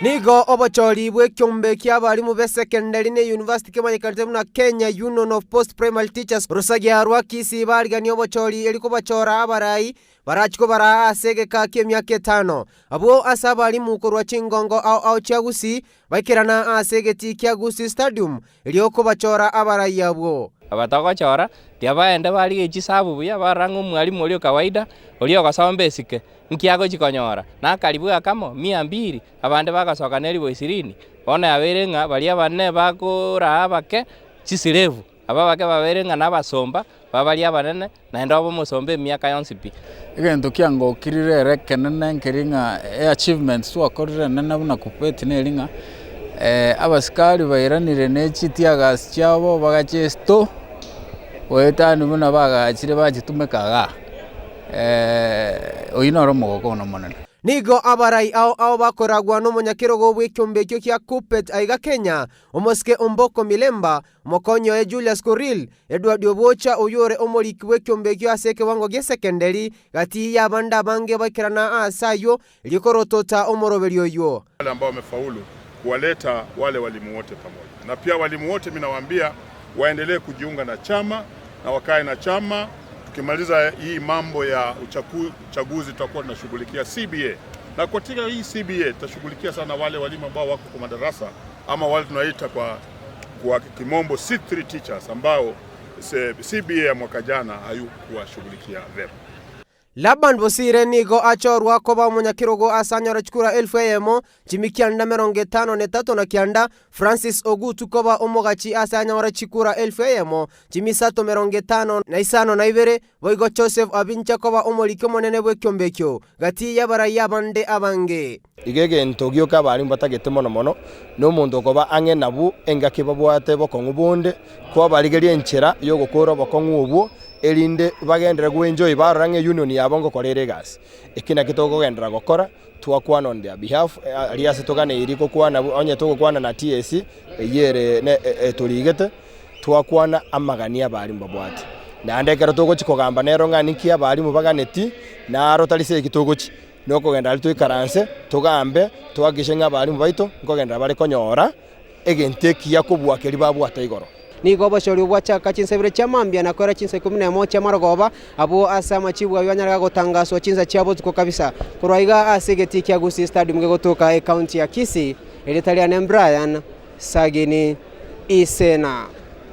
Nigo obochori bwe kyombe ky'abalimu be secondary ne university kemanyikanite na Kenya Union of Post Primary Teachers rusagiarwa Kisii barigani obochori eliko bachora abarayi barachiko bara asegeka ky'emyaka 5 abo asabalimu kurwa chingongo au chagusi baikirana asegeti kyagusi stadium elioko bachora abarayi abo abatagochora tiabaende bali echisabu buya barangu mwalimu olio kawaida olio gasoma basic nkiago chikonyora na karibu akamo 200 abande bagasoka neribo 20 bona yaberenga bali abanne bakora abake chisirevu ababake baberenga nabasomba babali abanene na ndo abo musombe myaka yonsi pi egento kyango kirire kenene nkeringa achievements twakorire nene buna Kuppet neringa abasikali bairanire nechitiaga cyabo bagachesto wetani buna bagachire bagitumekaga oyinoro mogoko no monene nigo abarayi ao bakoragwa no munyakirogo bw'ikyombekyo kya Kuppet aiga Kenya omoske omboko milemba mokonyo e Julius Koril Edward Obocha oyore omoliki bw'ikyombekyo aseke wango ge secondary gati yabanda bange bakirana asayo likorotota omoroberio yo wale ambao wamefaulu kuwaleta wale walimu wote pamoja na pia walimu wote mimi nawaambia waendelee kujiunga na chama na wakae na chama. Tukimaliza hii mambo ya uchaguzi tutakuwa tunashughulikia CBA na katika hii CBA tutashughulikia sana wale walimu ambao wako kwa madarasa ama wale tunaita kwa kimombo C3 teachers ambao CBA ya mwaka jana hayukuwashughulikia vema. Laban bosire nigo achorwa koba munyakirogo asanyara chukura 1000 emo chimikianda 53 na kianda Francis Ogutu koba omogachi asanyara chukura 1000 emo chimisato 50 na isano na ibere boigo Joseph Abincha koba omolike monene bwe kyombekyo gati yabara yabande abange igege ntogyo kabali mbatagete mono no muntu koba ange nabu engake babwate bokongubonde kwa baligerie enchera yo gukora bokongu obwo elinde bagendera gwenjoy barange union yabongo korere gas ekina kitoko gendera gokora twakwana on their behalf aliase togane iriko kwana onye toko kwana na TSC yere ne etorigete twakwana amagania bali mbabwate na ndekera toko chikogamba nero ngani kia bali mubaganeti na rotalise kitogochi noko gendera twikaranse togambe twagishenga bali mubaito ngogendera bali konyora egenteki yakobwakeri babwata igoro nigo bochori bwachaka chinsebire chamambia na kora chinsa 11 chamarogoba abo asama chibwa byanyaraga gotangaswa chinsa cyabo tuko kabisa kurwaiga asegeti kyagusi stadium gegotoka county ya Kisii elitalian Brian Sagini Isena.